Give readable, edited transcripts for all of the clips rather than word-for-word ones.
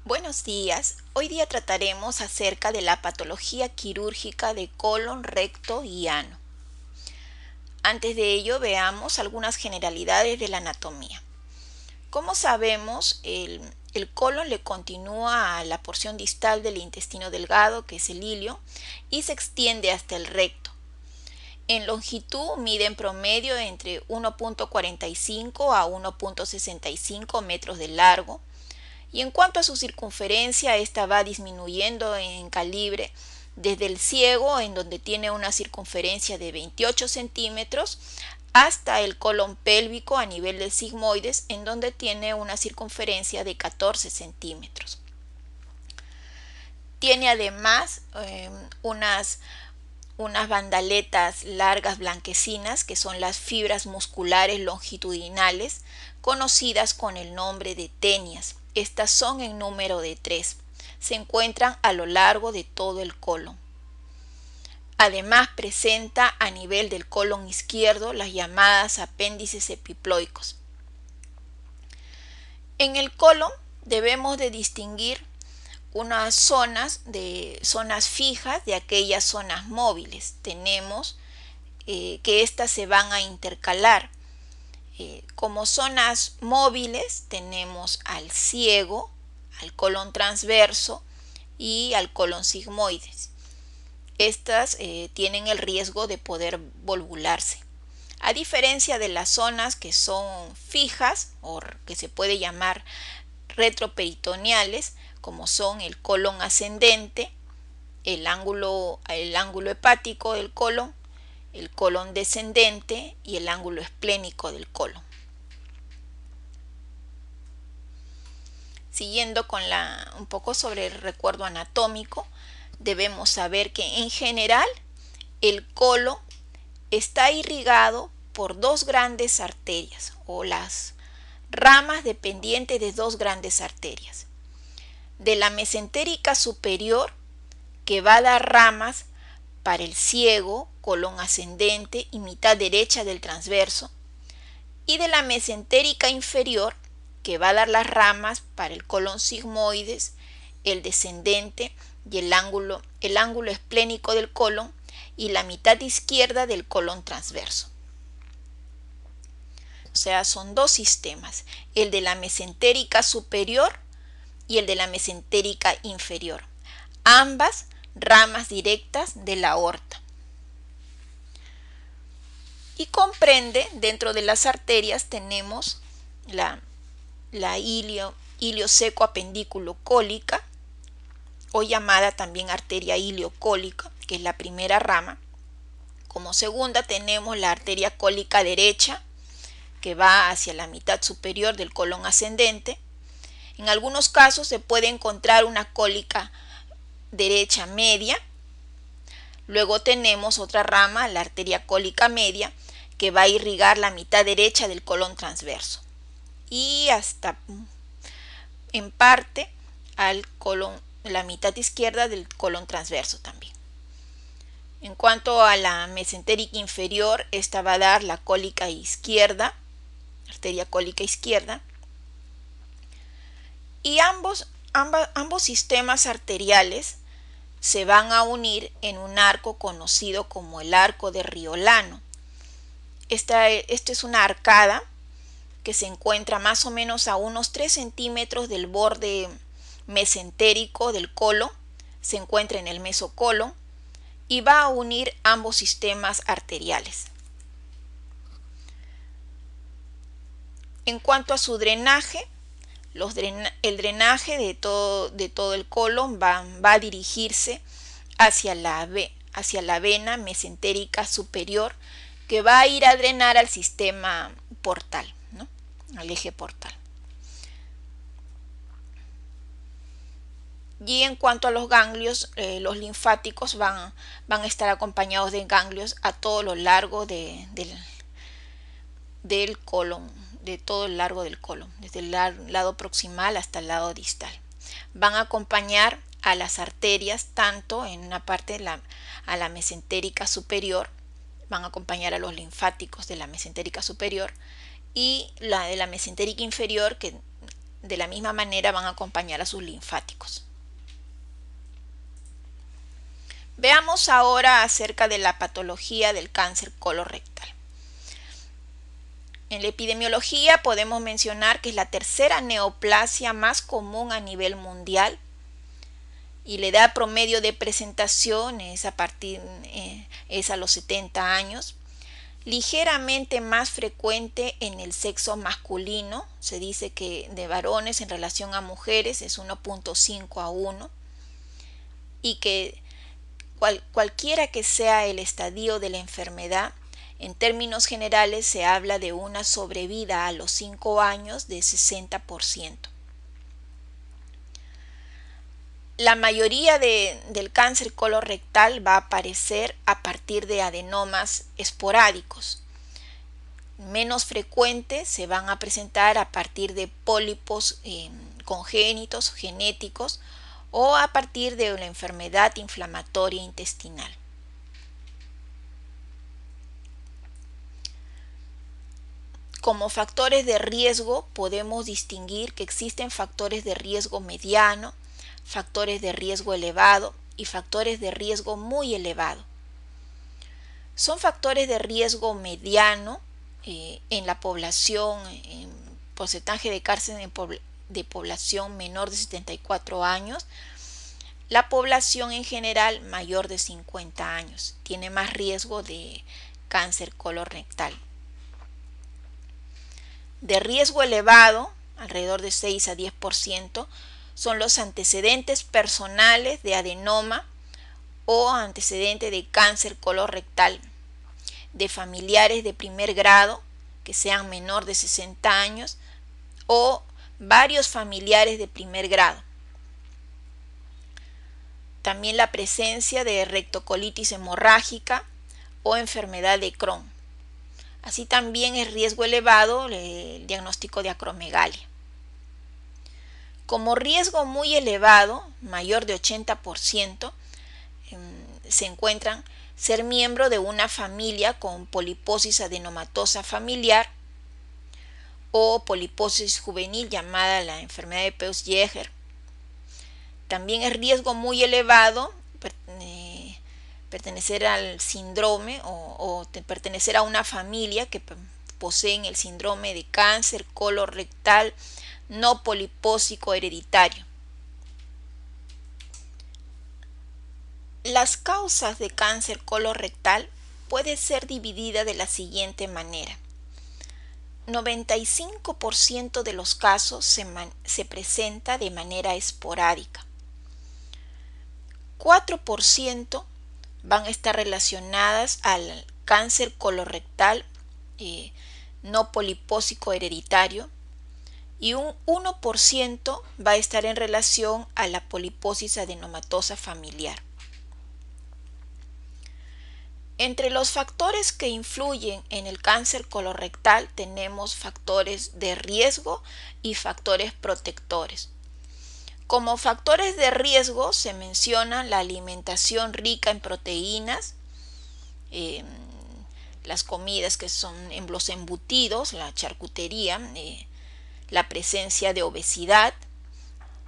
Buenos días. Hoy día trataremos acerca de la patología quirúrgica de colon, recto y ano. Antes de ello, veamos algunas generalidades de la anatomía. Como sabemos, el colon le continúa a la porción distal del intestino delgado, que es el ilio, y se extiende hasta el recto. En longitud mide en promedio entre 1.45 a 1.65 metros de largo. Y en cuanto a su circunferencia, esta va disminuyendo en calibre desde el ciego, en donde tiene una circunferencia de 28 centímetros, hasta el colon pélvico a nivel del sigmoides, en donde tiene una circunferencia de 14 centímetros. Tiene además unas bandaletas largas blanquecinas, que son las fibras musculares longitudinales, conocidas con el nombre de tenias. Estas son en número de 3. Se encuentran a lo largo de todo el colon. Además presenta a nivel del colon izquierdo las llamadas apéndices epiploicos. En el colon debemos de distinguir unas zonas fijas de aquellas zonas móviles. Tenemos que estas se van a intercalar. Como zonas móviles tenemos al ciego, al colon transverso y al colon sigmoides. Estas tienen el riesgo de poder volvularse. A diferencia de las zonas que son fijas o que se puede llamar retroperitoneales, como son el colon ascendente, el ángulo hepático del colon, el colon descendente y el ángulo esplénico del colon. Siguiendo con un poco sobre el recuerdo anatómico, debemos saber que en general el colon está irrigado por dos grandes arterias o las ramas dependientes de dos grandes arterias. De la mesentérica superior, que va a dar ramas para el ciego, colon ascendente y mitad derecha del transverso, y de la mesentérica inferior, que va a dar las ramas para el colon sigmoides, el descendente y el ángulo esplénico del colon y la mitad izquierda del colon transverso. O sea, son dos sistemas, el de la mesentérica superior y el de la mesentérica inferior, ambas ramas directas de la aorta. Y comprende, dentro de las arterias tenemos la ilioseco apendículo cólica, o llamada también arteria iliocólica, que es la primera rama. Como segunda tenemos la arteria cólica derecha, que va hacia la mitad superior del colon ascendente. En algunos casos se puede encontrar una cólica derecha media. Luego tenemos otra rama, la arteria cólica media, que va a irrigar la mitad derecha del colon transverso y hasta en parte al colon, la mitad izquierda del colon transverso también. En cuanto a la mesentérica inferior, esta va a dar la cólica izquierda, arteria cólica izquierda, y ambos sistemas arteriales se van a unir en un arco conocido como el arco de Riolano. Esta es una arcada que se encuentra más o menos a unos 3 centímetros del borde mesentérico del colon, se encuentra en el mesocolon y va a unir ambos sistemas arteriales. En cuanto a su drenaje, el drenaje de todo el colon va a dirigirse hacia la vena mesentérica superior, que va a ir a drenar al sistema portal, ¿no? Al eje portal. Y en cuanto a los ganglios, los linfáticos van a estar acompañados de ganglios a todo lo largo del colon, de todo el largo del colon, desde el lado proximal hasta el lado distal. Van a acompañar a las arterias, tanto en una parte a la mesentérica superior, van a acompañar a los linfáticos de la mesentérica superior, y la de la mesentérica inferior, que de la misma manera van a acompañar a sus linfáticos. Veamos ahora acerca de la patología del cáncer colorectal. En la epidemiología podemos mencionar que es la tercera neoplasia más común a nivel mundial y la edad promedio de presentación es a los 70 años. Ligeramente más frecuente en el sexo masculino, se dice que de varones en relación a mujeres es 1.5 a 1 y que cualquiera que sea el estadio de la enfermedad, en términos generales se habla de una sobrevida a los 5 años de 60%. La mayoría del cáncer colorectal va a aparecer a partir de adenomas esporádicos. Menos frecuentes se van a presentar a partir de pólipos congénitos, genéticos, o a partir de una enfermedad inflamatoria intestinal. Como factores de riesgo podemos distinguir que existen factores de riesgo mediano, factores de riesgo elevado y factores de riesgo muy elevado. Son factores de riesgo mediano en la población, en porcentaje de cáncer de población menor de 74 años. La población en general mayor de 50 años tiene más riesgo de cáncer colorectal. De riesgo elevado, alrededor de 6 a 10%, son los antecedentes personales de adenoma o antecedentes de cáncer colorectal, de familiares de primer grado que sean menor de 60 años o varios familiares de primer grado. También la presencia de rectocolitis hemorrágica o enfermedad de Crohn. Así también es riesgo elevado el diagnóstico de acromegalia. Como riesgo muy elevado, mayor de 80%, se encuentran ser miembro de una familia con poliposis adenomatosa familiar o poliposis juvenil llamada la enfermedad de Peutz-Jeghers. También es riesgo muy elevado pertenecer al síndrome o pertenecer a una familia que poseen el síndrome de cáncer colorectal no polipósico hereditario. Las causas de cáncer colorectal pueden ser divididas de la siguiente manera. 95% de los casos se presenta de manera esporádica. 4% van a estar relacionadas al cáncer colorectal no polipósico hereditario y un 1% va a estar en relación a la poliposis adenomatosa familiar. Entre los factores que influyen en el cáncer colorectal tenemos factores de riesgo y factores protectores. Como factores de riesgo se menciona la alimentación rica en proteínas, las comidas que son en los embutidos, la charcutería, la presencia de obesidad,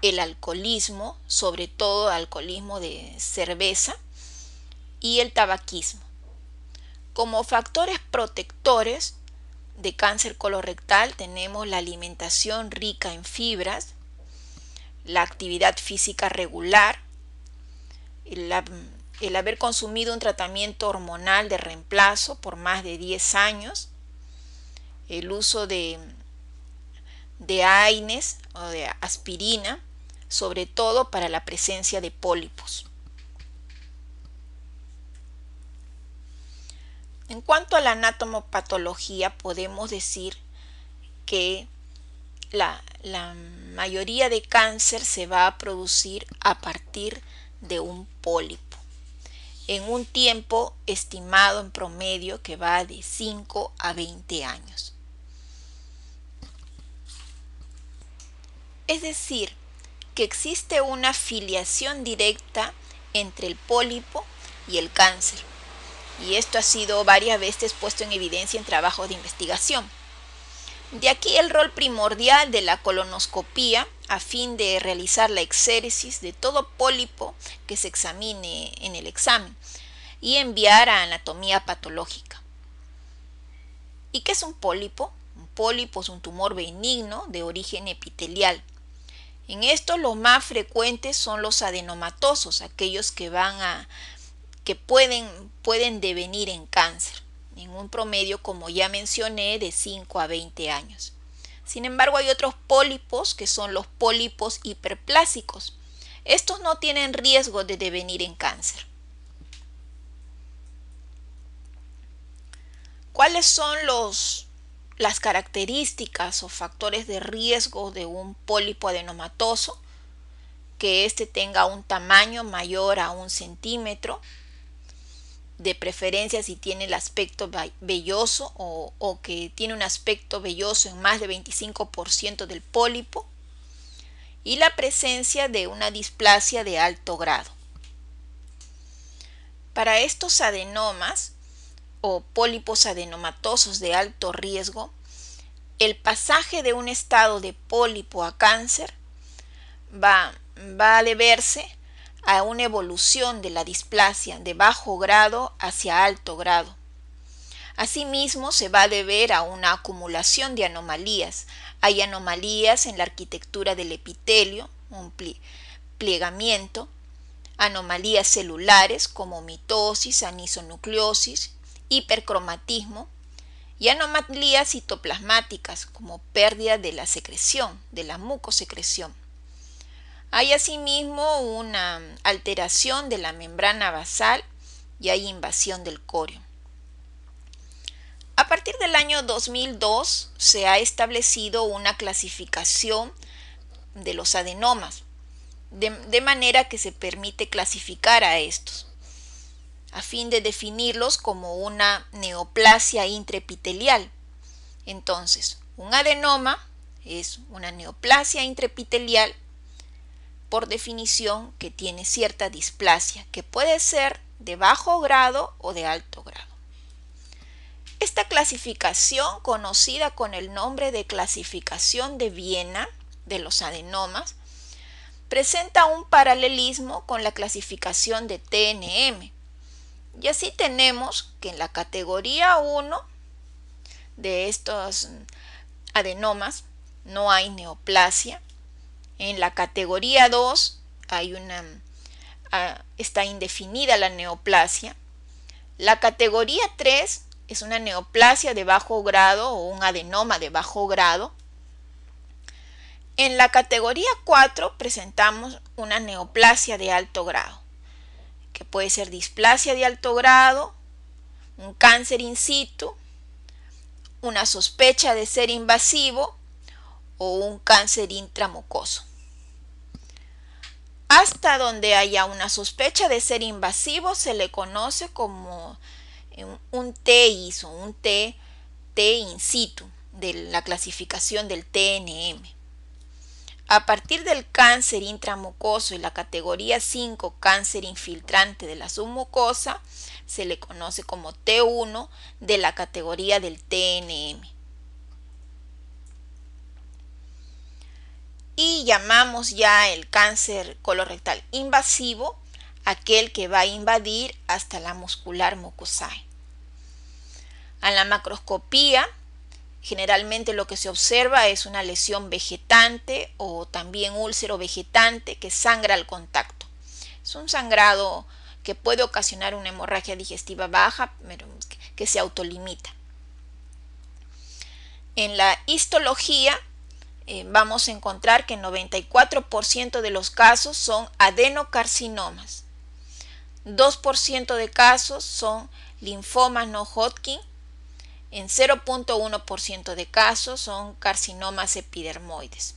el alcoholismo, sobre todo alcoholismo de cerveza, y el tabaquismo. Como factores protectores de cáncer colorectal tenemos la alimentación rica en fibras, la actividad física regular, el haber consumido un tratamiento hormonal de reemplazo por más de 10 años, el uso de AINES o de aspirina, sobre todo para la presencia de pólipos. En cuanto a la anatomopatología, podemos decir que la mayoría de cáncer se va a producir a partir de un pólipo, en un tiempo estimado en promedio que va de 5 a 20 años. Es decir, que existe una filiación directa entre el pólipo y el cáncer. Y esto ha sido varias veces puesto en evidencia en trabajos de investigación. De aquí el rol primordial de la colonoscopía a fin de realizar la exéresis de todo pólipo que se examine en el examen y enviar a anatomía patológica. ¿Y qué es un pólipo? Un pólipo es un tumor benigno de origen epitelial. En estos los más frecuentes son los adenomatosos, aquellos que pueden devenir en cáncer, en un promedio, como ya mencioné, de 5 a 20 años. Sin embargo, hay otros pólipos que son los pólipos hiperplásicos. Estos no tienen riesgo de devenir en cáncer. ¿Cuáles son las características o factores de riesgo de un pólipo adenomatoso? Que éste tenga un tamaño mayor a 1 centímetro, de preferencia si tiene el aspecto velloso o que tiene un aspecto velloso en más de 25% del pólipo, y la presencia de una displasia de alto grado. Para estos adenomas o pólipos adenomatosos de alto riesgo, el pasaje de un estado de pólipo a cáncer va a deberse a una evolución de la displasia de bajo grado hacia alto grado. Asimismo, se va a deber a una acumulación de anomalías. Hay anomalías en la arquitectura del epitelio, un plegamiento, anomalías celulares como mitosis, anisonucleosis, hipercromatismo, y anomalías citoplasmáticas como pérdida de la secreción, de la mucosecreción. Hay asimismo una alteración de la membrana basal y hay invasión del corio. A partir del año 2002 se ha establecido una clasificación de los adenomas, de manera que se permite clasificar a estos, a fin de definirlos como una neoplasia intraepitelial. Entonces, un adenoma es una neoplasia intraepitelial, por definición, que tiene cierta displasia, que puede ser de bajo grado o de alto grado. Esta clasificación, conocida con el nombre de clasificación de Viena de los adenomas, presenta un paralelismo con la clasificación de TNM. Y así tenemos que en la categoría 1 de estos adenomas no hay neoplasia. En la categoría 2 está indefinida la neoplasia. La categoría 3 es una neoplasia de bajo grado o un adenoma de bajo grado. En la categoría 4 presentamos una neoplasia de alto grado, que puede ser displasia de alto grado, un cáncer in situ, una sospecha de ser invasivo o un cáncer intramucoso. Hasta donde haya una sospecha de ser invasivo se le conoce como un TIS o un T in situ de la clasificación del TNM. A partir del cáncer intramucoso y la categoría 5, cáncer infiltrante de la submucosa, se le conoce como T1 de la categoría del TNM. Y llamamos ya el cáncer colorectal invasivo aquel que va a invadir hasta la muscular mucosae. A la macroscopía, generalmente lo que se observa es una lesión vegetante o también úlcero vegetante que sangra al contacto. Es un sangrado que puede ocasionar una hemorragia digestiva baja, pero que se autolimita. En la histología vamos a encontrar que el 94% de los casos son adenocarcinomas. 2% de casos son linfomas no Hodgkin. En 0.1% de casos son carcinomas epidermoides.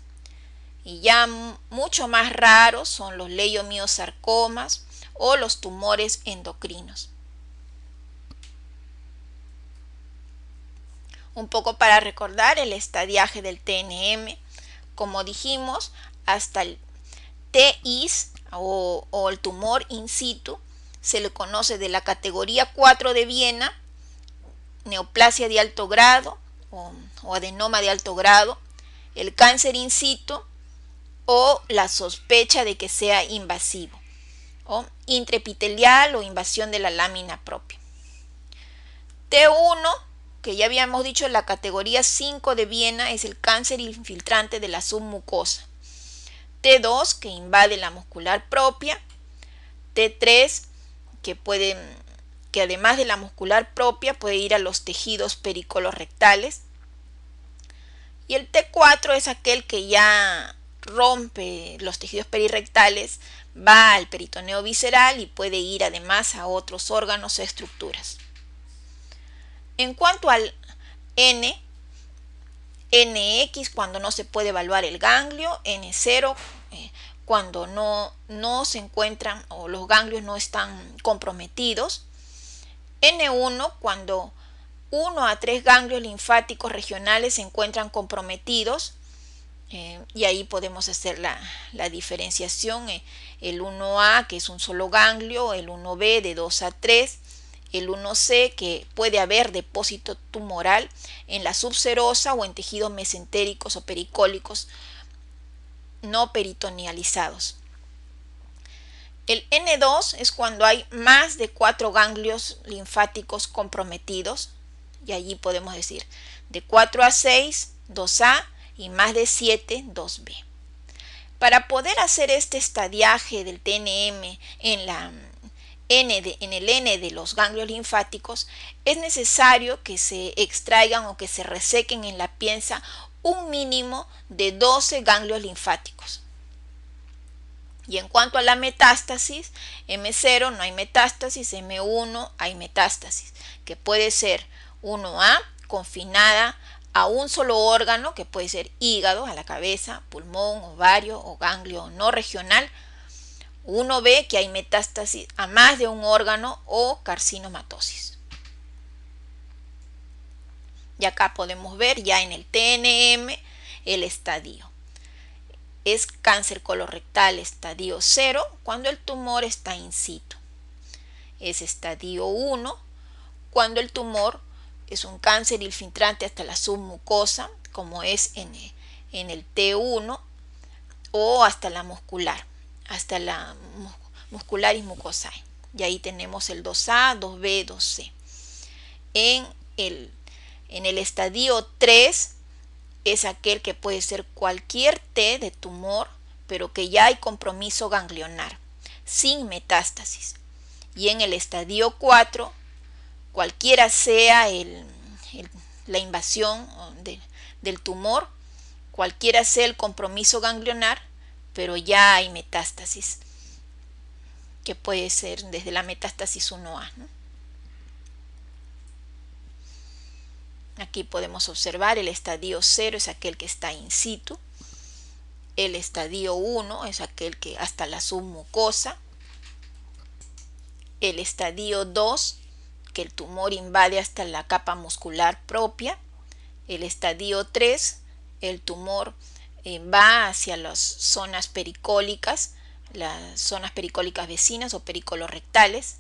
Y ya mucho más raros son los leiomiosarcomas o los tumores endocrinos. Un poco para recordar el estadiaje del TNM, como dijimos, hasta el TIS o el tumor in situ se le conoce de la categoría 4 de Viena, neoplasia de alto grado, o adenoma de alto grado, el cáncer in situ o la sospecha de que sea invasivo, o intraepitelial o invasión de la lámina propia. T1, que ya habíamos dicho, la categoría 5 de Viena, es el cáncer infiltrante de la submucosa. T2, que invade la muscular propia. T3, que además de la muscular propia puede ir a los tejidos pericolorrectales. Y el T4 es aquel que ya rompe los tejidos perirrectales, va al peritoneo visceral y puede ir además a otros órganos o estructuras. En cuanto al NX, cuando no se puede evaluar el ganglio, N0, cuando no se encuentran o los ganglios no están comprometidos, N1, cuando 1 a 3 ganglios linfáticos regionales se encuentran comprometidos, y ahí podemos hacer la diferenciación, el 1A, que es un solo ganglio, el 1B de 2 a 3, el 1C, que puede haber depósito tumoral en la subserosa o en tejidos mesentéricos o pericólicos no peritonealizados. El N2 es cuando hay más de 4 ganglios linfáticos comprometidos, y allí podemos decir de 4 a 6, 2A, y más de 7, 2B. Para poder hacer este estadiaje del TNM en el N de los ganglios linfáticos, es necesario que se extraigan o que se resequen en la pieza un mínimo de 12 ganglios linfáticos. Y en cuanto a la metástasis, M0 no hay metástasis, M1 hay metástasis, que puede ser 1A confinada a un solo órgano, que puede ser hígado, a la cabeza, pulmón, ovario o ganglio no regional. 1B, que hay metástasis a más de un órgano o carcinomatosis. Y acá podemos ver ya en el TNM el estadio. Es cáncer colorectal estadio 0 cuando el tumor está in situ. Es estadio 1 cuando el tumor es un cáncer infiltrante hasta la submucosa, como es en el T1, o hasta la muscular, hasta la muscularis mucosae. Y ahí tenemos el 2A, 2B, 2C. En el estadio 3 es aquel que puede ser cualquier T de tumor, pero que ya hay compromiso ganglionar, sin metástasis. Y en el estadio 4, cualquiera sea la invasión del tumor, cualquiera sea el compromiso ganglionar, pero ya hay metástasis, que puede ser desde la metástasis 1A, ¿no? Aquí podemos observar el estadio 0 es aquel que está in situ, el estadio 1 es aquel que hasta la submucosa, el estadio 2, que el tumor invade hasta la capa muscular propia, el estadio 3, el tumor va hacia las zonas pericólicas vecinas o pericolorrectales,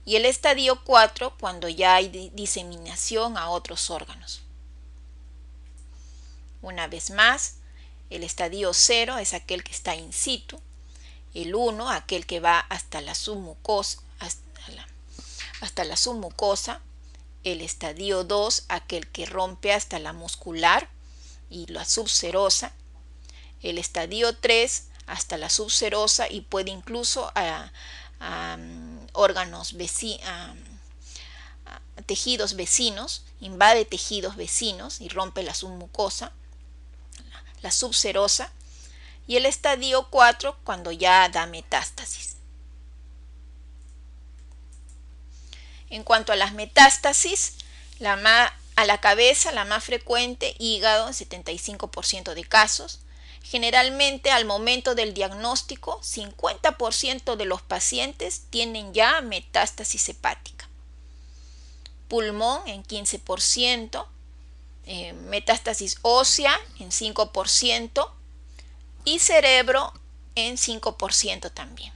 y el estadio 4 cuando ya hay diseminación a otros órganos. Una vez más, el estadio 0 es aquel que está in situ, el 1 aquel que va hasta la submucosa, el estadio 2 aquel que rompe hasta la muscular y la subserosa, el estadio 3 hasta la subserosa y puede incluso a tejidos vecinos, invade tejidos vecinos y rompe la submucosa, la subserosa, y el estadio 4 cuando ya da metástasis. En cuanto a las metástasis, a la cabeza, la más frecuente, hígado, en 75% de casos. Generalmente, al momento del diagnóstico, 50% de los pacientes tienen ya metástasis hepática. Pulmón en 15%, metástasis ósea en 5% y cerebro en 5% también.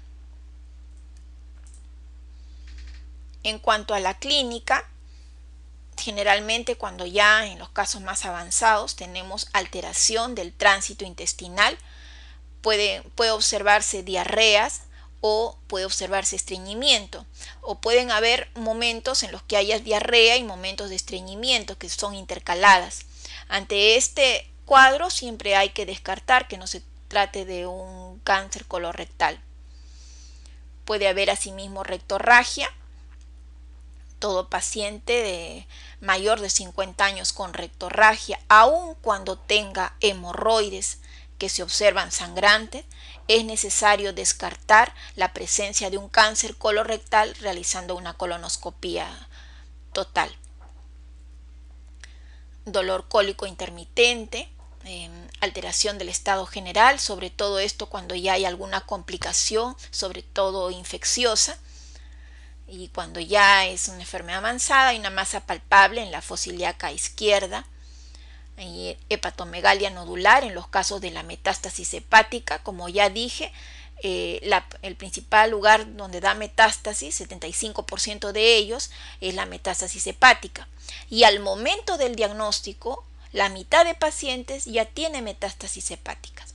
En cuanto a la clínica, generalmente cuando ya en los casos más avanzados tenemos alteración del tránsito intestinal, puede observarse diarreas o puede observarse estreñimiento, o pueden haber momentos en los que haya diarrea y momentos de estreñimiento que son intercaladas. Ante este cuadro siempre hay que descartar que no se trate de un cáncer colorectal. Puede haber asimismo rectorragia. Todo paciente mayor de 50 años con rectorragia, aun cuando tenga hemorroides que se observan sangrantes, es necesario descartar la presencia de un cáncer colorectal realizando una colonoscopia total. Dolor cólico intermitente, alteración del estado general, sobre todo esto cuando ya hay alguna complicación, sobre todo infecciosa, y cuando ya es una enfermedad avanzada hay una masa palpable en la fosa ilíaca izquierda, y hepatomegalia nodular en los casos de la metástasis hepática. Como ya dije, el principal lugar donde da metástasis, 75% de ellos, es la metástasis hepática. Y al momento del diagnóstico, la mitad de pacientes ya tiene metástasis hepáticas.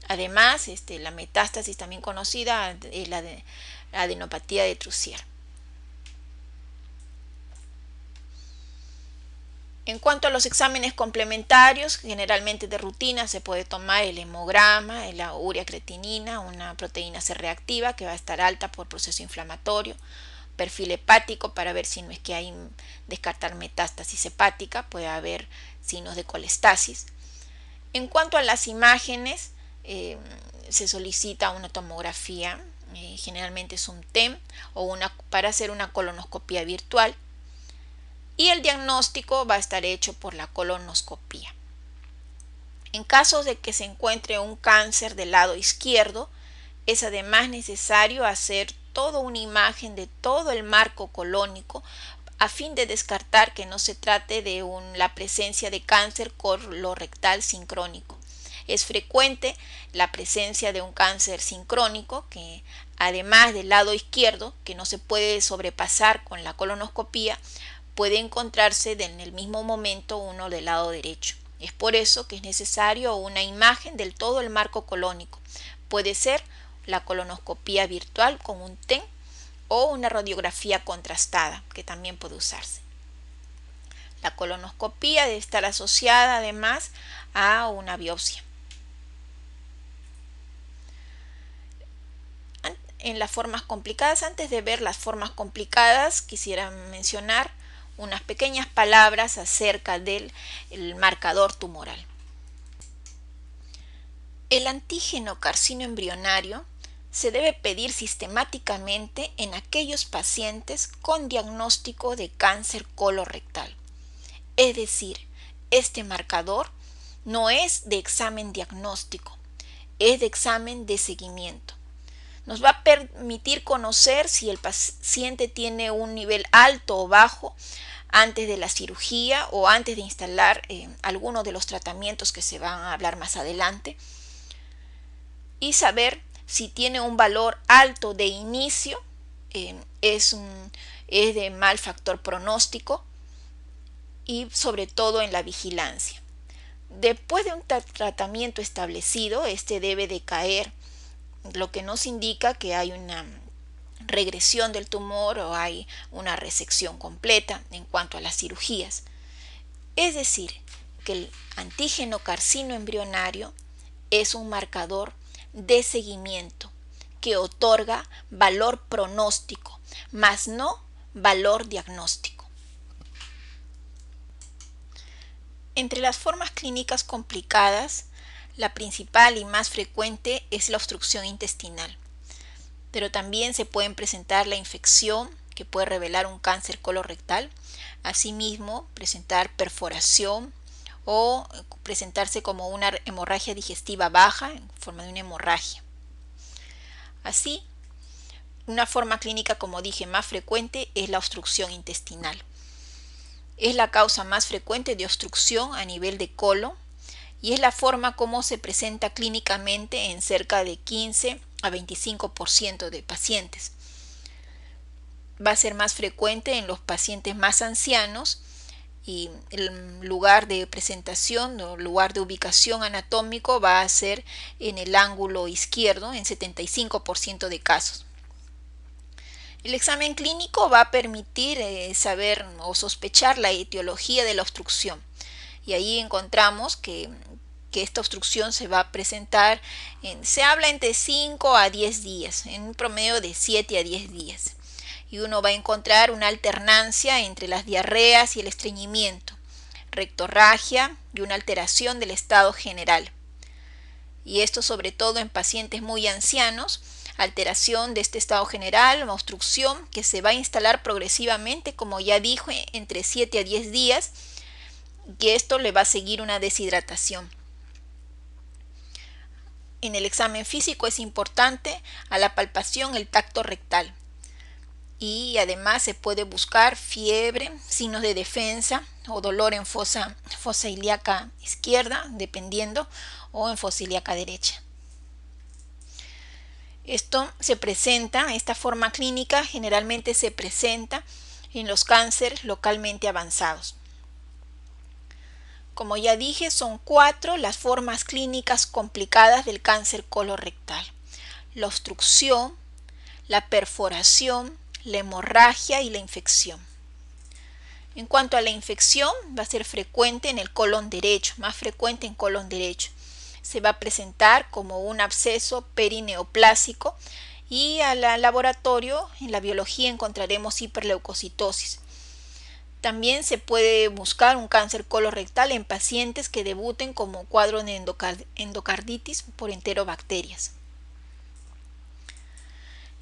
Además, la metástasis también conocida es la adenopatía de Troussier. En cuanto a los exámenes complementarios, generalmente de rutina, se puede tomar el hemograma, la urea creatinina, una proteína C reactiva que va a estar alta por proceso inflamatorio, perfil hepático para ver si no es que hay descartar metástasis hepática, puede haber signos de colestasis. En cuanto a las imágenes, se solicita una tomografía, generalmente es un TEM para hacer una colonoscopia virtual. Y el diagnóstico va a estar hecho por la colonoscopia. En caso de que se encuentre un cáncer del lado izquierdo, es además necesario hacer toda una imagen de todo el marco colónico a fin de descartar que no se trate de la presencia de cáncer colorectal sincrónico. Es frecuente la presencia de un cáncer sincrónico que, además del lado izquierdo, que no se puede sobrepasar con la colonoscopia, puede encontrarse en el mismo momento uno del lado derecho. Es por eso que es necesario una imagen del todo el marco colónico. Puede ser la colonoscopia virtual con un TEM o una radiografía contrastada, que también puede usarse. La colonoscopia debe estar asociada además a una biopsia. En las formas complicadas, antes de ver las formas complicadas, quisiera mencionar unas pequeñas palabras acerca del marcador tumoral. El antígeno carcino embrionario se debe pedir sistemáticamente en aquellos pacientes con diagnóstico de cáncer colorectal. Es decir, este marcador no es de examen diagnóstico, es de examen de seguimiento. Nos va a permitir conocer si el paciente tiene un nivel alto o bajo antes de la cirugía o antes de instalar algunos de los tratamientos que se van a hablar más adelante, y saber si tiene un valor alto de inicio, es de mal factor pronóstico, y sobre todo en la vigilancia. Después de un tratamiento establecido, este debe decaer, lo que nos indica que hay una regresión del tumor o hay una resección completa en cuanto a las cirugías. Es decir, que el antígeno carcino embrionario es un marcador de seguimiento que otorga valor pronóstico, mas no valor diagnóstico. Entre las formas clínicas complicadas, la principal y más frecuente es la obstrucción intestinal, pero también se pueden presentar la infección, que puede revelar un cáncer colorectal, asimismo presentar perforación o presentarse como una hemorragia digestiva baja en forma de una hemorragia. Así, una forma clínica, como dije, más frecuente es la obstrucción intestinal. Es la causa más frecuente de obstrucción a nivel de colon y es la forma como se presenta clínicamente en cerca de 15 a 25% de pacientes. Va a ser más frecuente en los pacientes más ancianos y el lugar de presentación o lugar de ubicación anatómico va a ser en el ángulo izquierdo en 75% de casos. El examen clínico va a permitir saber o sospechar la etiología de la obstrucción, y ahí encontramos que esta obstrucción se va a presentar, se habla entre 5 a 10 días, en un promedio de 7 a 10 días. Y uno va a encontrar una alternancia entre las diarreas y el estreñimiento, rectorragia y una alteración del estado general. Y esto sobre todo en pacientes muy ancianos, alteración de este estado general, obstrucción que se va a instalar progresivamente, como ya dije, entre 7 a 10 días, y esto le va a seguir una deshidratación. En el examen físico es importante a la palpación el tacto rectal, y además se puede buscar fiebre, signos de defensa o dolor en fosa ilíaca izquierda, dependiendo, o en fosa ilíaca derecha. Esta forma clínica generalmente se presenta en los cánceres localmente avanzados. Como ya dije, son 4 las formas clínicas complicadas del cáncer colorectal: la obstrucción, la perforación, la hemorragia y la infección. En cuanto a la infección, va a ser frecuente en el colon derecho, más frecuente en colon derecho. Se va a presentar como un absceso perineoplásico, y al laboratorio en la biología encontraremos hiperleucocitosis. También se puede buscar un cáncer colorectal en pacientes que debuten como cuadro de endocarditis por enterobacterias.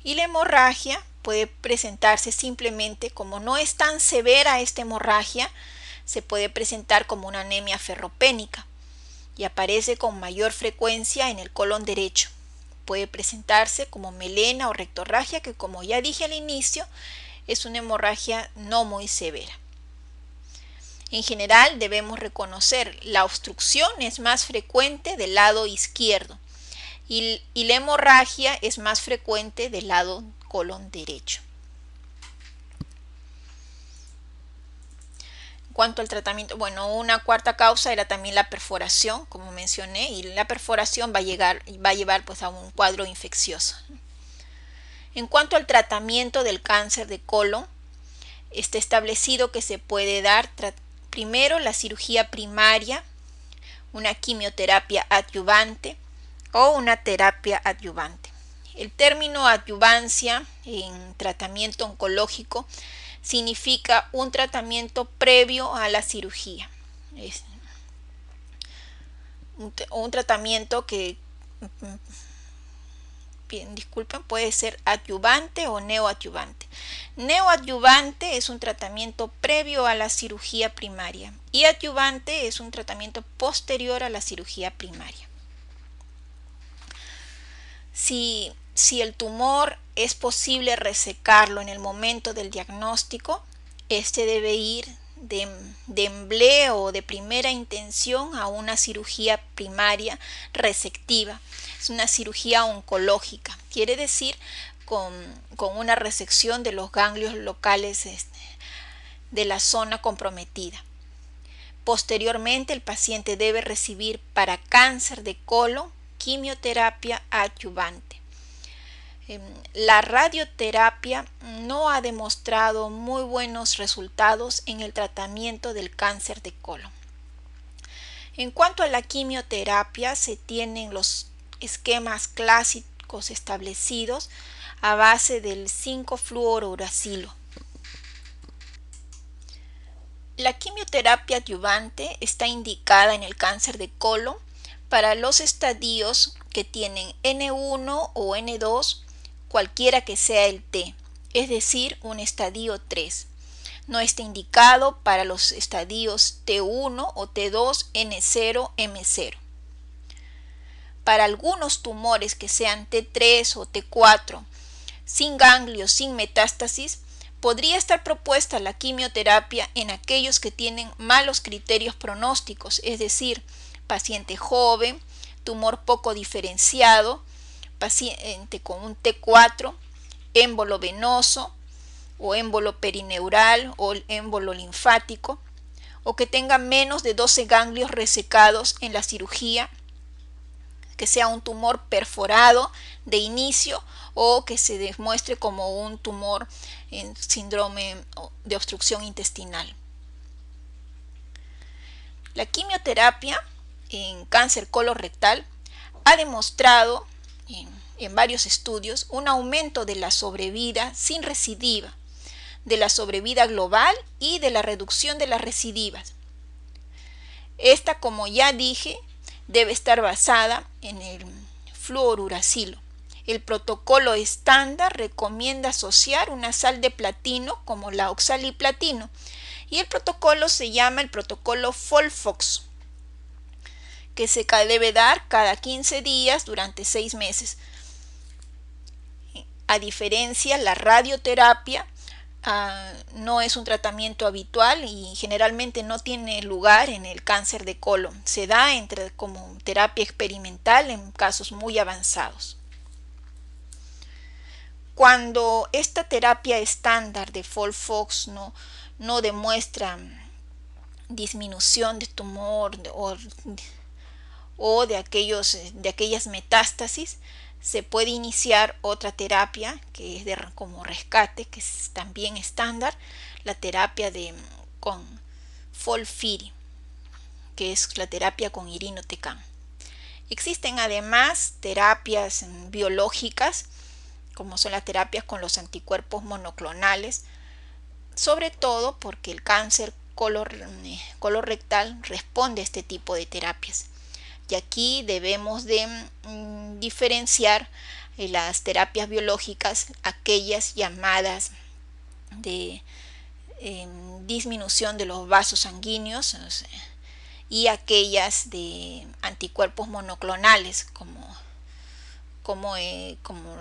Y la hemorragia puede presentarse simplemente, como no es tan severa esta hemorragia, se puede presentar como una anemia ferropénica y aparece con mayor frecuencia en el colon derecho. Puede presentarse como melena o rectorragia, que como ya dije al inicio, es una hemorragia no muy severa. En general debemos reconocer la obstrucción es más frecuente del lado izquierdo y la hemorragia es más frecuente del lado colon derecho. En cuanto al tratamiento, una cuarta causa era también la perforación, como mencioné, y la perforación va a llevar pues a un cuadro infeccioso. En cuanto al tratamiento del cáncer de colon, está establecido que se puede dar primero la cirugía primaria, una quimioterapia adyuvante o una terapia adyuvante. El término adyuvancia en tratamiento oncológico significa un tratamiento previo a la cirugía. Es un tratamiento que, disculpen, puede ser adyuvante o neoadyuvante. Neoadyuvante es un tratamiento previo a la cirugía primaria y adyuvante es un tratamiento posterior a la cirugía primaria. Si el tumor es posible resecarlo en el momento del diagnóstico, este debe ir de empleo o de primera intención a una cirugía primaria resectiva. Es una cirugía oncológica, quiere decir con una resección de los ganglios locales de la zona comprometida. Posteriormente, el paciente debe recibir para cáncer de colon quimioterapia adyuvante. La radioterapia no ha demostrado muy buenos resultados en el tratamiento del cáncer de colon. En cuanto a la quimioterapia, se tienen los esquemas clásicos establecidos a base del 5-fluorouracilo. La quimioterapia adyuvante está indicada en el cáncer de colon para los estadios que tienen N1 o N2, cualquiera que sea el T, es decir, un estadio 3. No está indicado para los estadios T1 o T2, N0, M0. Para algunos tumores que sean T3 o T4, sin ganglios, sin metástasis, podría estar propuesta la quimioterapia en aquellos que tienen malos criterios pronósticos, es decir, paciente joven, tumor poco diferenciado, paciente con un T4, émbolo venoso o émbolo perineural o émbolo linfático, o que tenga menos de 12 ganglios resecados en la cirugía, que sea un tumor perforado de inicio o que se demuestre como un tumor en síndrome de obstrucción intestinal. La quimioterapia en cáncer colorectal ha demostrado en varios estudios un aumento de la sobrevida sin recidiva, de la sobrevida global y de la reducción de las recidivas. Esta, como ya dije, debe estar basada en el fluoruracilo. El protocolo estándar recomienda asociar una sal de platino como la oxaliplatino y el protocolo se llama el protocolo FOLFOX, que se debe dar cada 15 días durante 6 meses. A diferencia, la radioterapia no es un tratamiento habitual y generalmente no tiene lugar en el cáncer de colon. Se da como terapia experimental en casos muy avanzados. Cuando esta terapia estándar de FOLFOX no demuestra disminución de tumor o de aquellas metástasis, se puede iniciar otra terapia que es como rescate, que es también estándar, la terapia con FOLFIRI, que es la terapia con irinotecan. Existen además terapias biológicas, como son las terapias con los anticuerpos monoclonales, sobre todo porque el cáncer colorectal responde a este tipo de terapias. Y aquí debemos de diferenciar las terapias biológicas, aquellas llamadas de disminución de los vasos sanguíneos y aquellas de anticuerpos monoclonales como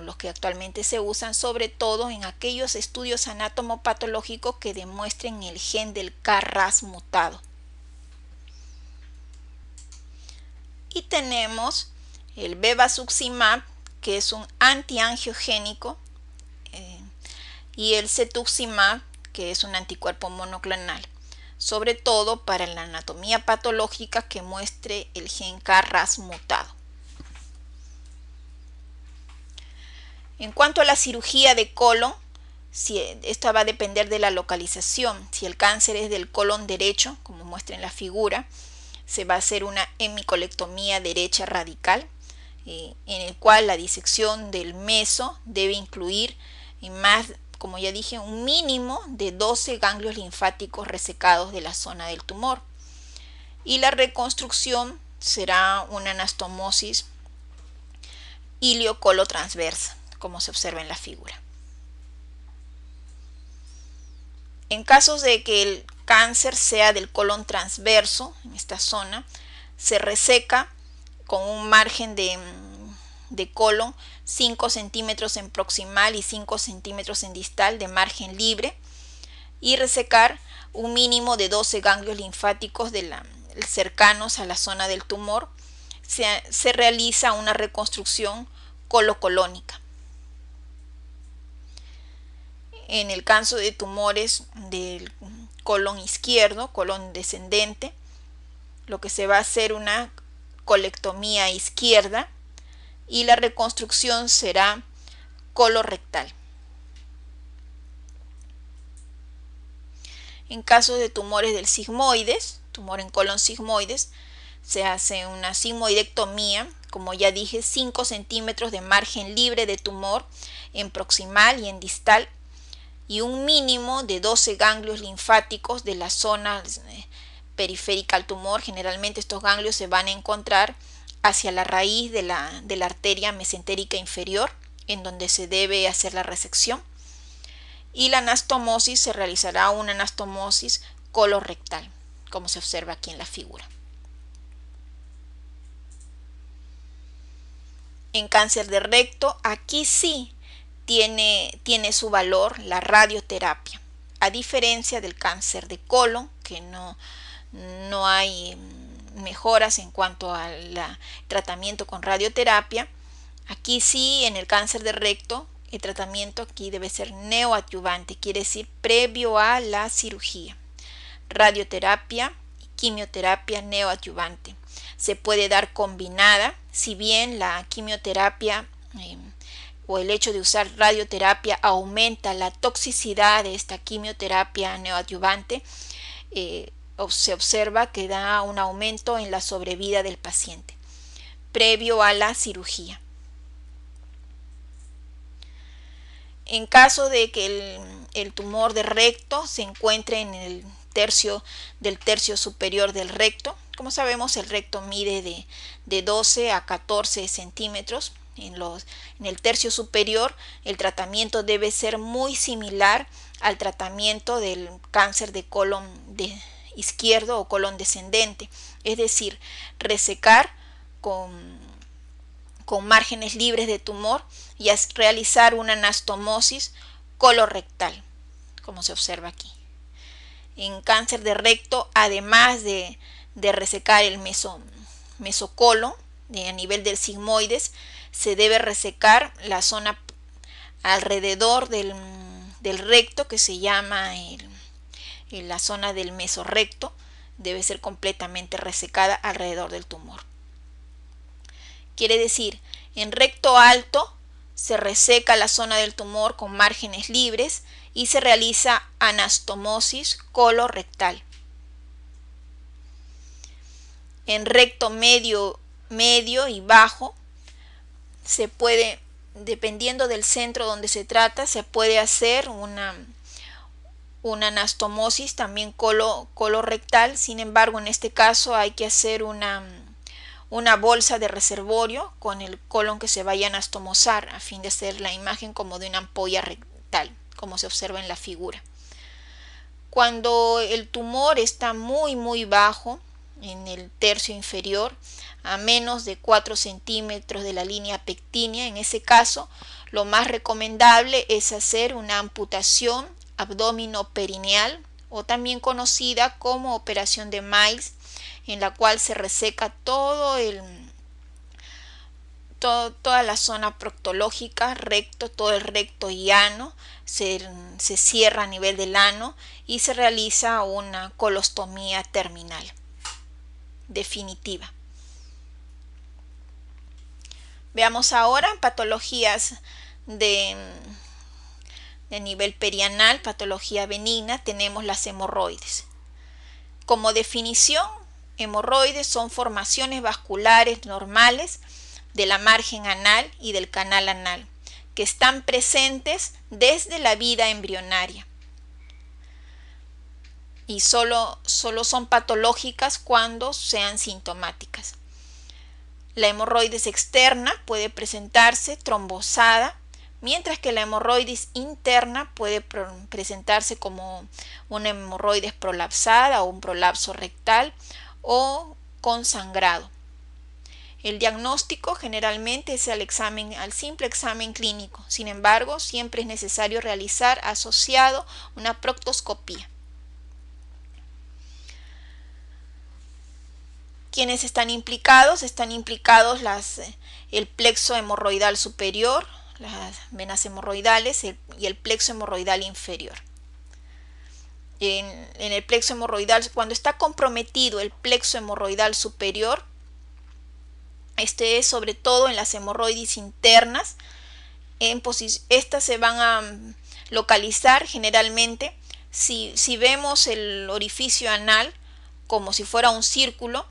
los que actualmente se usan, sobre todo en aquellos estudios anatomopatológicos que demuestren el gen del KRAS mutado. Y tenemos el bevacizumab, que es un antiangiogénico, y el cetuximab, que es un anticuerpo monoclonal, sobre todo para la anatomía patológica que muestre el gen KRAS mutado. En cuanto a la cirugía de colon, esta va a depender de la localización. Si el cáncer es del colon derecho, como muestra en la figura, se va a hacer una hemicolectomía derecha radical, en el cual la disección del meso debe incluir como ya dije, un mínimo de 12 ganglios linfáticos resecados de la zona del tumor. Y la reconstrucción será una anastomosis iliocolotransversa, como se observa en la figura. En casos de que el cáncer sea del colon transverso, en esta zona, se reseca con un margen de colon 5 centímetros en proximal y 5 centímetros en distal de margen libre y resecar un mínimo de 12 ganglios linfáticos cercanos a la zona del tumor. Se realiza una reconstrucción colocolónica. En el caso de tumores del colon izquierdo, colon descendente, lo que se va a hacer una colectomía izquierda y la reconstrucción será colorectal. En caso de tumores del sigmoides, tumor en colon sigmoides, se hace una sigmoidectomía, como ya dije, 5 centímetros de margen libre de tumor en proximal y en distal, y un mínimo de 12 ganglios linfáticos de la zona periférica al tumor. Generalmente estos ganglios se van a encontrar hacia la raíz de la arteria mesentérica inferior, en donde se debe hacer la resección. Y la anastomosis, se realizará una anastomosis colorectal, como se observa aquí en la figura. En cáncer de recto, aquí sí tiene su valor la radioterapia, a diferencia del cáncer de colon, que no hay mejoras en cuanto al tratamiento con radioterapia. Aquí sí, en el cáncer de recto, el tratamiento aquí debe ser neoadyuvante, quiere decir previo a la cirugía. Radioterapia quimioterapia neoadyuvante. Se puede dar combinada, si bien la quimioterapia o el hecho de usar radioterapia aumenta la toxicidad de esta quimioterapia neoadyuvante, se observa que da un aumento en la sobrevida del paciente previo a la cirugía. En caso de que el tumor de recto se encuentre en el tercio superior del recto, como sabemos el recto mide de 12 a 14 centímetros. En el tercio superior el tratamiento debe ser muy similar al tratamiento del cáncer de colon izquierdo o colon descendente, es decir, resecar con márgenes libres de tumor y realizar una anastomosis colorectal, como se observa aquí. En cáncer de recto, además de resecar el mesocolon a nivel del sigmoides, se debe resecar la zona alrededor del recto, que se llama la zona del mesorrecto, debe ser completamente resecada alrededor del tumor. Quiere decir, en recto alto se reseca la zona del tumor con márgenes libres y se realiza anastomosis colorectal. En recto medio y bajo se puede, dependiendo del centro donde se trata, se puede hacer una anastomosis también colorectal. Sin embargo, en este caso hay que hacer una bolsa de reservorio con el colon que se vaya a anastomosar, a fin de hacer la imagen como de una ampolla rectal, como se observa en la figura. Cuando el tumor está muy bajo, en el tercio inferior, a menos de 4 centímetros de la línea pectínea, en ese caso lo más recomendable es hacer una amputación abdominoperineal, o también conocida como operación de Miles, en la cual se reseca toda la zona proctológica, recto, todo el recto y ano, se cierra a nivel del ano y se realiza una colostomía terminal definitiva. Veamos ahora patologías de nivel perianal, patología benigna. Tenemos las hemorroides. Como definición, hemorroides son formaciones vasculares normales de la margen anal y del canal anal, que están presentes desde la vida embrionaria y solo son patológicas cuando sean sintomáticas. La hemorroides externa puede presentarse trombosada, mientras que la hemorroides interna puede presentarse como una hemorroides prolapsada o un prolapso rectal o con sangrado. El diagnóstico generalmente es al simple examen clínico. Sin embargo, siempre es necesario realizar asociado una proctoscopía. ¿Quiénes están implicados? Están implicados el plexo hemorroidal superior, las venas hemorroidales y el plexo hemorroidal inferior. En el plexo hemorroidal, cuando está comprometido el plexo hemorroidal superior, este es sobre todo en las hemorroides internas. Estas se van a localizar generalmente si vemos el orificio anal como si fuera un círculo.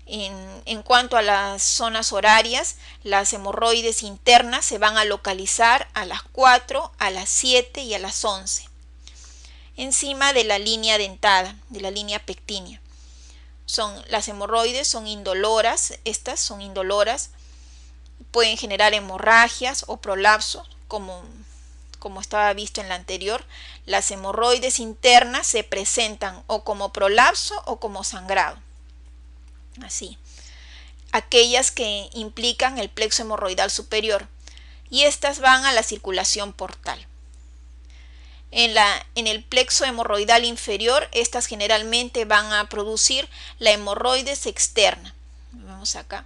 En cuanto a las zonas horarias, las hemorroides internas se van a localizar a las 4, a las 7 y a las 11, encima de la línea dentada, de la línea pectínea. Las hemorroides son indoloras, pueden generar hemorragias o prolapsos, como estaba visto en la anterior. Las hemorroides internas se presentan o como prolapso o como sangrado. Así, aquellas que implican el plexo hemorroidal superior, y estas van a la circulación portal. En el plexo hemorroidal inferior, estas generalmente van a producir la hemorroides externa. Vamos acá.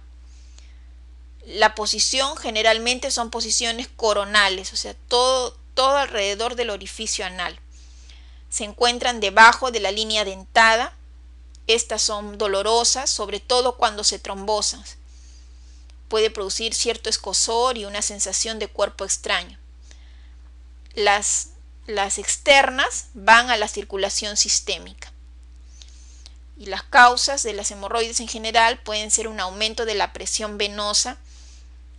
La posición generalmente son posiciones coronales, o sea, todo alrededor del orificio anal. Se encuentran debajo de la línea dentada. Estas son dolorosas, sobre todo cuando se trombosan. Puede producir cierto escozor y una sensación de cuerpo extraño. Las externas van a la circulación sistémica. Y las causas de las hemorroides en general pueden ser un aumento de la presión venosa,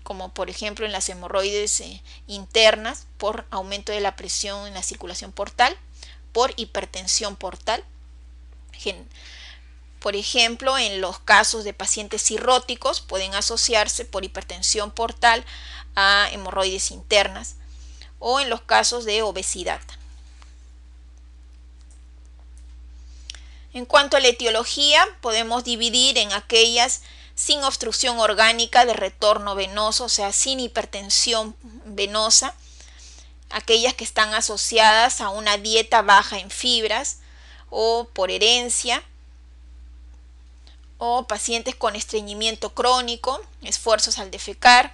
como por ejemplo en las hemorroides internas, por aumento de la presión en la circulación portal, por hipertensión portal. Por ejemplo, en los casos de pacientes cirróticos pueden asociarse por hipertensión portal a hemorroides internas, o en los casos de obesidad. En cuanto a la etiología, podemos dividir en aquellas sin obstrucción orgánica de retorno venoso, o sea, sin hipertensión venosa, aquellas que están asociadas a una dieta baja en fibras o por herencia, o pacientes con estreñimiento crónico, esfuerzos al defecar,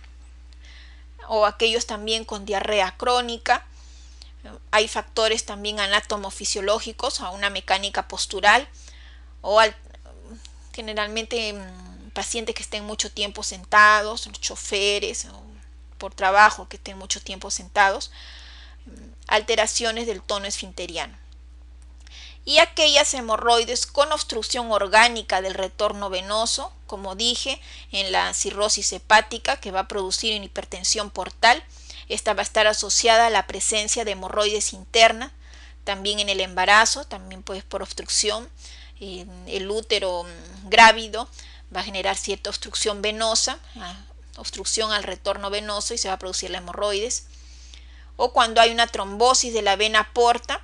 o aquellos también con diarrea crónica. Hay factores también anatomofisiológicos a una mecánica postural, o generalmente pacientes que estén mucho tiempo sentados, choferes o por trabajo que estén mucho tiempo sentados, alteraciones del tono esfinteriano. Y aquellas hemorroides con obstrucción orgánica del retorno venoso, como dije, en la cirrosis hepática, que va a producir una hipertensión portal. Esta va a estar asociada a la presencia de hemorroides internas, también en el embarazo, también pues por obstrucción. El útero grávido va a generar cierta obstrucción venosa, obstrucción al retorno venoso, y se va a producir la hemorroides. O cuando hay una trombosis de la vena porta,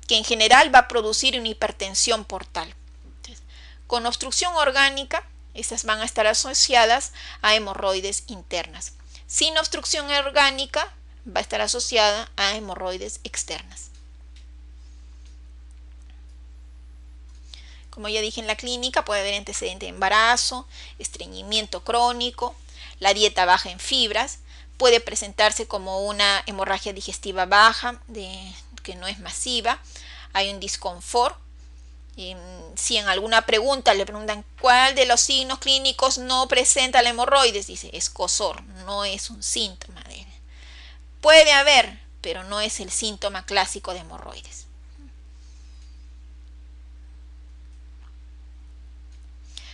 que en general va a producir una hipertensión portal. Entonces, con obstrucción orgánica, estas van a estar asociadas a hemorroides internas. Sin obstrucción orgánica, va a estar asociada a hemorroides externas. Como ya dije, en la clínica puede haber antecedente de embarazo, estreñimiento crónico, la dieta baja en fibras, puede presentarse como una hemorragia digestiva baja, que no es masiva, hay un disconfort. Si en alguna pregunta le preguntan cuál de los signos clínicos no presenta la hemorroides, dice escozor, no es un síntoma. Puede haber, pero no es el síntoma clásico de hemorroides.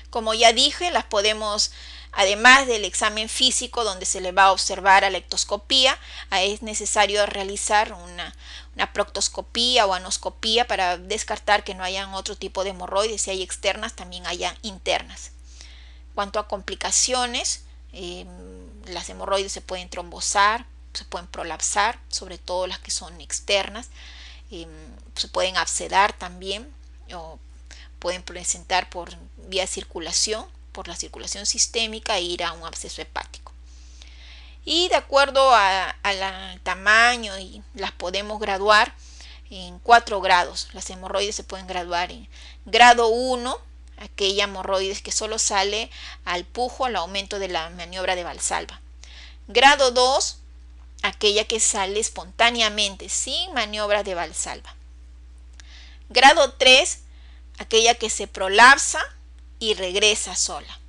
Como ya dije, las podemos, además del examen físico donde se le va a observar a la ectoscopía, es necesario realizar una proctoscopía o anoscopía para descartar que no hayan otro tipo de hemorroides. Si hay externas, también haya internas. En cuanto a complicaciones, las hemorroides se pueden trombosar, se pueden prolapsar, sobre todo las que son externas, se pueden abscedar también, o pueden presentar por vía circulación, por la circulación sistémica, e ir a un absceso hepático. Y de acuerdo al tamaño, y las podemos graduar en 4 grados. Las hemorroides se pueden graduar en grado 1, aquella hemorroides que solo sale al pujo, al aumento de la maniobra de Valsalva. Grado 2, aquella que sale espontáneamente, sin maniobra de Valsalva. Grado 3, aquella que se prolapsa y regresa sola.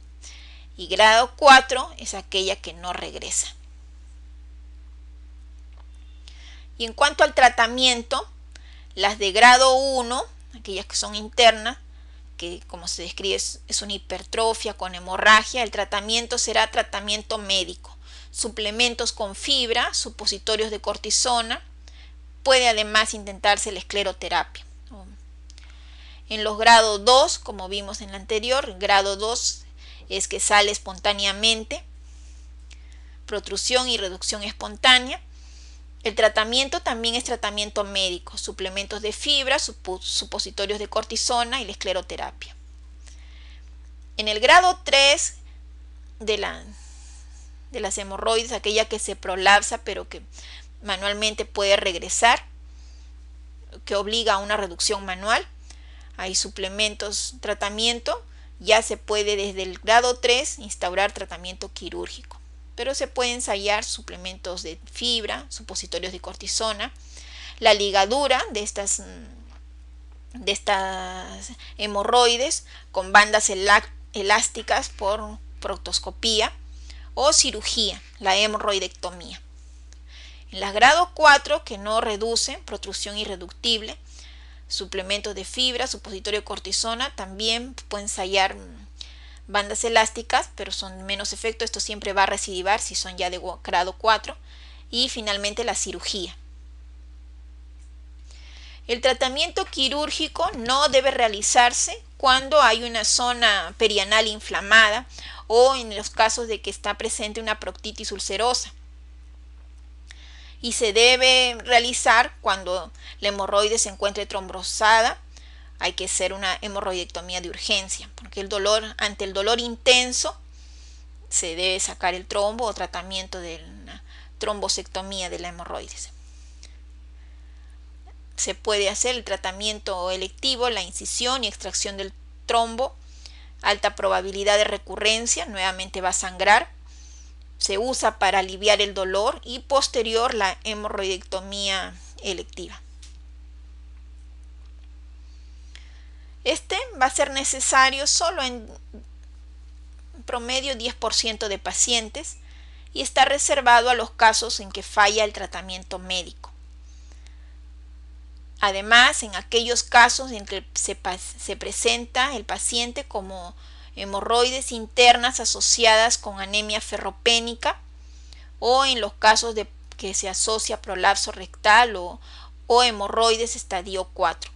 Y grado 4 es aquella que no regresa. Y en cuanto al tratamiento, las de grado 1, aquellas que son internas, que como se describe es una hipertrofia con hemorragia, el tratamiento será tratamiento médico. Suplementos con fibra, supositorios de cortisona, puede además intentarse la escleroterapia. En los grados 2, como vimos en el anterior, grado 2 es que sale espontáneamente, protrusión y reducción espontánea. El tratamiento también es tratamiento médico, suplementos de fibra, supositorios de cortisona y la escleroterapia. En el grado 3 de las hemorroides, aquella que se prolapsa pero que manualmente puede regresar, que obliga a una reducción manual, hay suplementos, tratamiento, ya se puede desde el grado 3 instaurar tratamiento quirúrgico, pero se pueden ensayar suplementos de fibra, supositorios de cortisona, la ligadura de estas de estas hemorroides con bandas elásticas por proctoscopía o cirugía, la hemorroidectomía. En las grado 4, que no reducen, protrusión irreductible, suplementos de fibra, supositorio de cortisona, también pueden ensayar bandas elásticas, pero son menos efecto. Esto siempre va a recidivar si son ya de grado 4. Y finalmente la cirugía. El tratamiento quirúrgico no debe realizarse cuando hay una zona perianal inflamada o en los casos de que está presente una proctitis ulcerosa. Y se debe realizar cuando la hemorroide se encuentre trombosada. Hay que hacer una hemorroidectomía de urgencia, porque ante el dolor intenso se debe sacar el trombo o tratamiento de una trombosectomía de la hemorroides. Se puede hacer el tratamiento electivo, la incisión y extracción del trombo, alta probabilidad de recurrencia, nuevamente va a sangrar. Se usa para aliviar el dolor y posterior la hemorroidectomía electiva. Este va a ser necesario solo en promedio 10% de pacientes y está reservado a los casos en que falla el tratamiento médico. Además, en aquellos casos en que se presenta el paciente como hemorroides internas asociadas con anemia ferropénica o en los casos de que se asocia prolapso rectal o hemorroides estadio 4.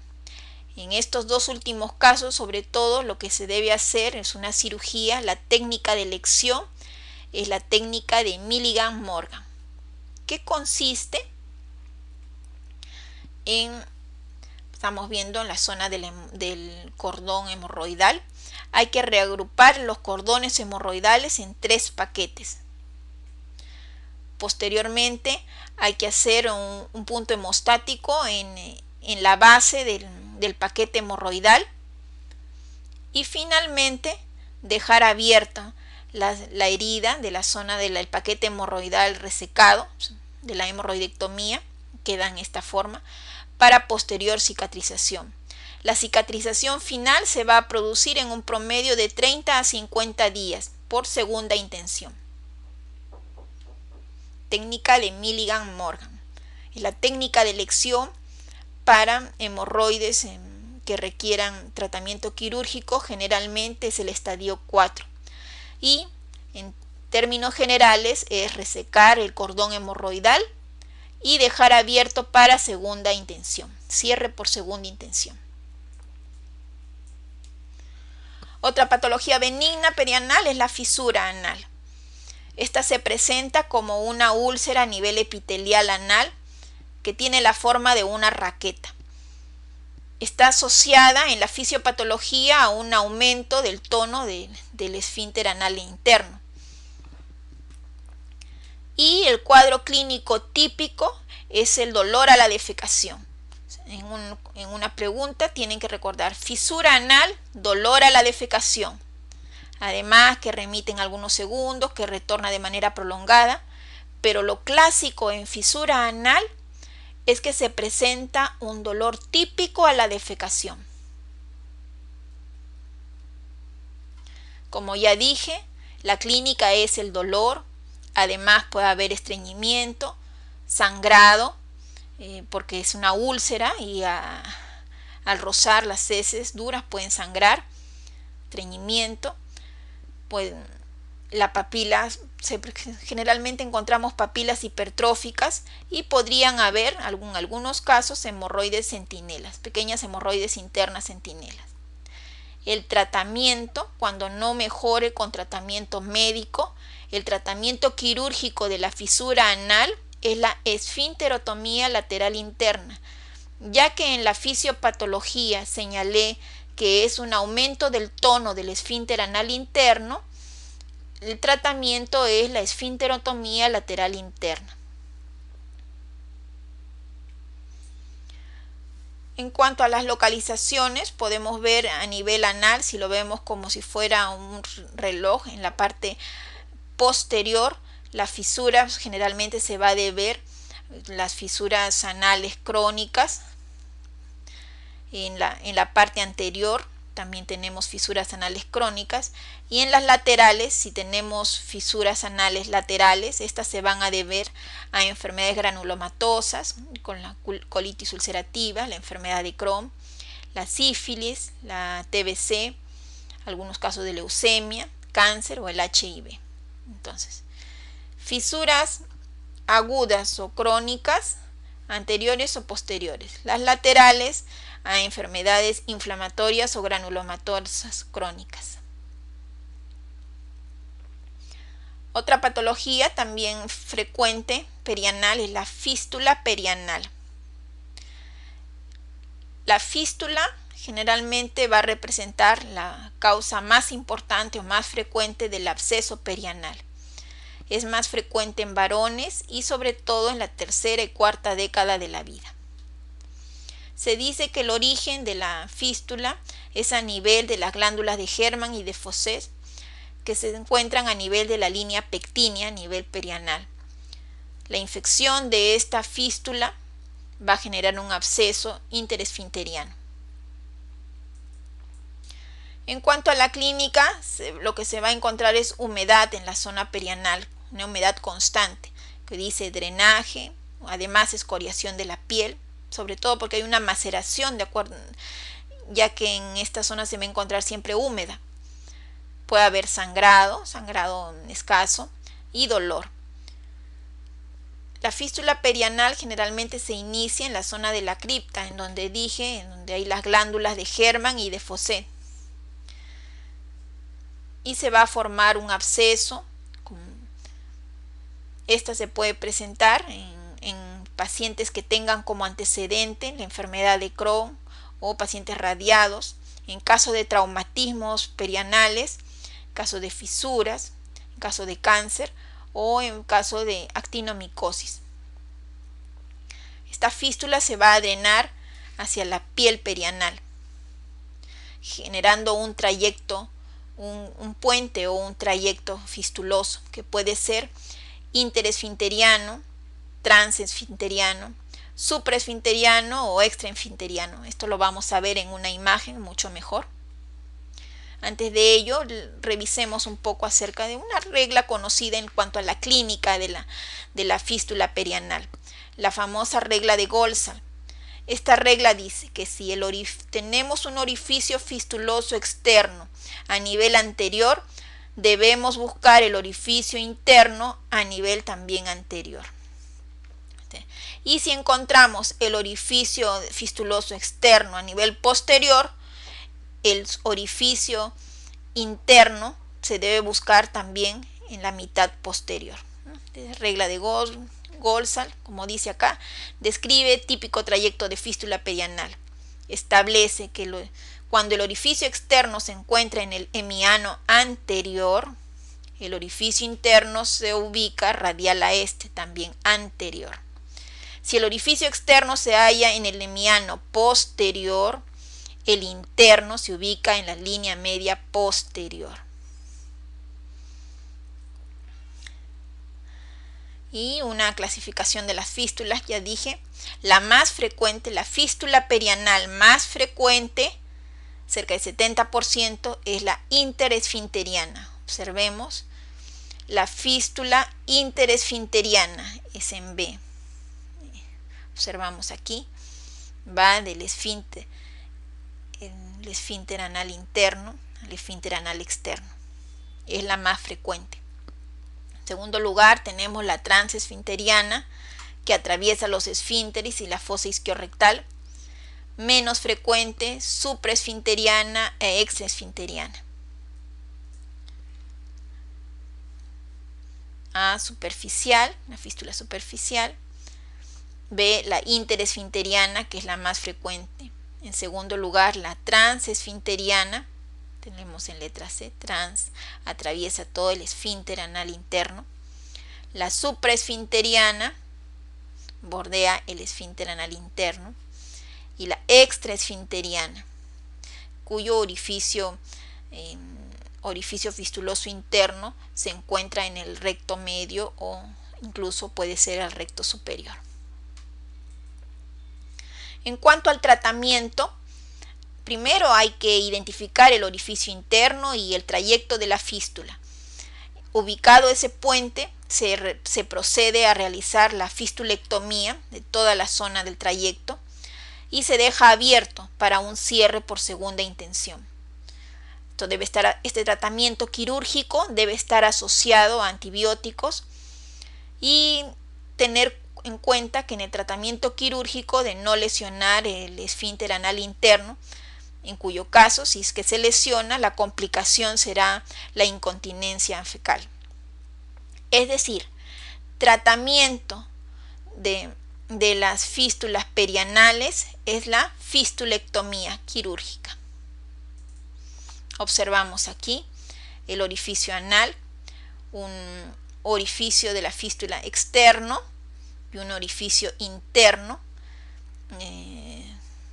En estos dos últimos casos, sobre todo, lo que se debe hacer es una cirugía. La técnica de elección es la técnica de Milligan-Morgan, que consiste estamos viendo en la zona del cordón hemorroidal. Hay que reagrupar los cordones hemorroidales en 3 paquetes. Posteriormente hay que hacer un punto hemostático en la base del paquete hemorroidal y finalmente dejar abierta la herida de la zona del paquete hemorroidal resecado de la hemorroidectomía, queda en esta forma, para posterior cicatrización. La cicatrización final se va a producir en un promedio de 30 a 50 días por segunda intención. Técnica de Milligan-Morgan. Es la técnica de elección para hemorroides que requieran tratamiento quirúrgico, generalmente es el estadio 4. Y en términos generales es resecar el cordón hemorroidal y dejar abierto para segunda intención, cierre por segunda intención. Otra patología benigna perianal es la fisura anal. Esta se presenta como una úlcera a nivel epitelial anal que tiene la forma de una raqueta. Está asociada en la fisiopatología a un aumento del tono del esfínter anal interno. Y el cuadro clínico típico es el dolor a la defecación. En una pregunta tienen que recordar fisura anal, dolor a la defecación. Además que remiten algunos segundos, que retorna de manera prolongada, pero lo clásico en fisura anal es que se presenta un dolor típico a la defecación. Como ya dije, la clínica es el dolor, además puede haber estreñimiento, sangrado, porque es una úlcera y al rozar las heces duras pueden sangrar, estreñimiento, pues la papila, generalmente encontramos papilas hipertróficas y podrían haber, en algunos casos, hemorroides centinelas, pequeñas hemorroides internas centinelas. El tratamiento, cuando no mejore con tratamiento médico, el tratamiento quirúrgico de la fisura anal es la esfinterotomía lateral interna, ya que en la fisiopatología señalé que es un aumento del tono del esfínter anal interno. El tratamiento es la esfinterotomía lateral interna. En cuanto a las localizaciones, podemos ver a nivel anal, si lo vemos como si fuera un reloj, en la parte posterior, la fisura generalmente se va a deber las fisuras anales crónicas. En la parte anterior también tenemos fisuras anales crónicas, y en las laterales, si tenemos fisuras anales laterales, estas se van a deber a enfermedades granulomatosas, con la colitis ulcerativa, la enfermedad de Crohn, la sífilis, la TBC, algunos casos de leucemia, cáncer o el HIV. Entonces, fisuras agudas o crónicas, anteriores o posteriores. Las laterales, a enfermedades inflamatorias o granulomatosas crónicas. Otra patología también frecuente perianal es la fístula perianal. La fístula generalmente va a representar la causa más importante o más frecuente del absceso perianal. Es más frecuente en varones y sobre todo en la tercera y cuarta década de la vida. Se dice que el origen de la fístula es a nivel de las glándulas de Hermann y de Fossé, que se encuentran a nivel de la línea pectínea, a nivel perianal. La infección de esta fístula va a generar un absceso interesfinteriano. En cuanto a la clínica, lo que se va a encontrar es humedad en la zona perianal, una humedad constante, que dice drenaje, además escoriación de la piel, sobre todo porque hay una maceración, ya que en esta zona se va a encontrar siempre húmeda. Puede haber sangrado escaso y dolor. La fístula perianal generalmente se inicia en la zona de la cripta, en donde hay las glándulas de Hermann y de Fossé. Y se va a formar un absceso. Esta se puede presentar en pacientes que tengan como antecedente la enfermedad de Crohn o pacientes radiados, en caso de traumatismos perianales, en caso de fisuras, en caso de cáncer o en caso de actinomicosis. Esta fístula se va a drenar hacia la piel perianal, generando un trayecto, un puente o un trayecto fistuloso que puede ser interesfinteriano, transesfinteriano, supraesfinteriano o extraesfinteriano. Esto lo vamos a ver en una imagen mucho mejor. Antes de ello, revisemos un poco acerca de una regla conocida en cuanto a la clínica de la fístula perianal, la famosa regla de Golsal. Esta regla dice que si tenemos un orificio fistuloso externo a nivel anterior, debemos buscar el orificio interno a nivel también anterior. Y si encontramos el orificio fistuloso externo a nivel posterior, el orificio interno se debe buscar también en la mitad posterior. Regla de Golsal, como dice acá, describe típico trayecto de fístula perianal. Establece que cuando el orificio externo se encuentra en el hemiano anterior, el orificio interno se ubica radial a este, también anterior. Si el orificio externo se halla en el hemiano posterior, el interno se ubica en la línea media posterior. Y una clasificación de las fístulas, ya dije, la más frecuente, la fístula perianal más frecuente, cerca del 70%, es la interesfinteriana. Observemos, la fístula interesfinteriana es en B. Observamos aquí, va del esfínter, el esfínter anal interno al esfínter anal externo. Es la más frecuente. En segundo lugar, tenemos la transesfinteriana, que atraviesa los esfínteres y la fosa isquiorrectal. Menos frecuente, supraesfinteriana e extraesfinteriana. A, superficial, la fístula superficial. B, la interesfinteriana, que es la más frecuente. En segundo lugar, la transesfinteriana, tenemos en letra C, trans, atraviesa todo el esfínter anal interno. La supraesfinteriana, bordea el esfínter anal interno. Y la extraesfinteriana, cuyo orificio fistuloso interno se encuentra en el recto medio o incluso puede ser el recto superior. En cuanto al tratamiento, Primero hay que identificar el orificio interno y el trayecto de la fístula. Ubicado ese puente, se procede a realizar la fistulectomía de toda la zona del trayecto y se deja abierto para un cierre por segunda intención. Este tratamiento quirúrgico debe estar asociado a antibióticos y tener en cuenta que en el tratamiento quirúrgico de no lesionar el esfínter anal interno, en cuyo caso, si es que se lesiona, la complicación será la incontinencia fecal. Es decir, tratamiento de las fístulas perianales es la fistulectomía quirúrgica. Observamos aquí el orificio anal, un orificio de la fístula externo y un orificio interno.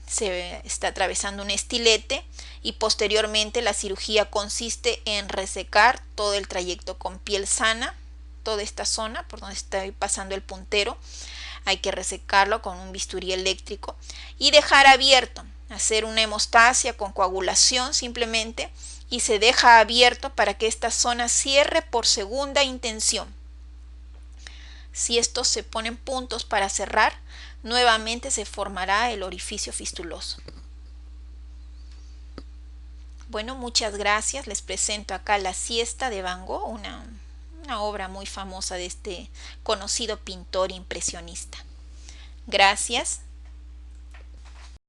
Se está atravesando un estilete y posteriormente la cirugía consiste en resecar todo el trayecto con piel sana, toda esta zona por donde está pasando el puntero. Hay que resecarlo con un bisturí eléctrico y dejar abierto, hacer una hemostasia con coagulación simplemente, y se deja abierto para que esta zona cierre por segunda intención. Si estos se ponen puntos para cerrar, nuevamente se formará el orificio fistuloso. Bueno, muchas gracias. Les presento acá La siesta de Van Gogh, una obra muy famosa de este conocido pintor impresionista. Gracias.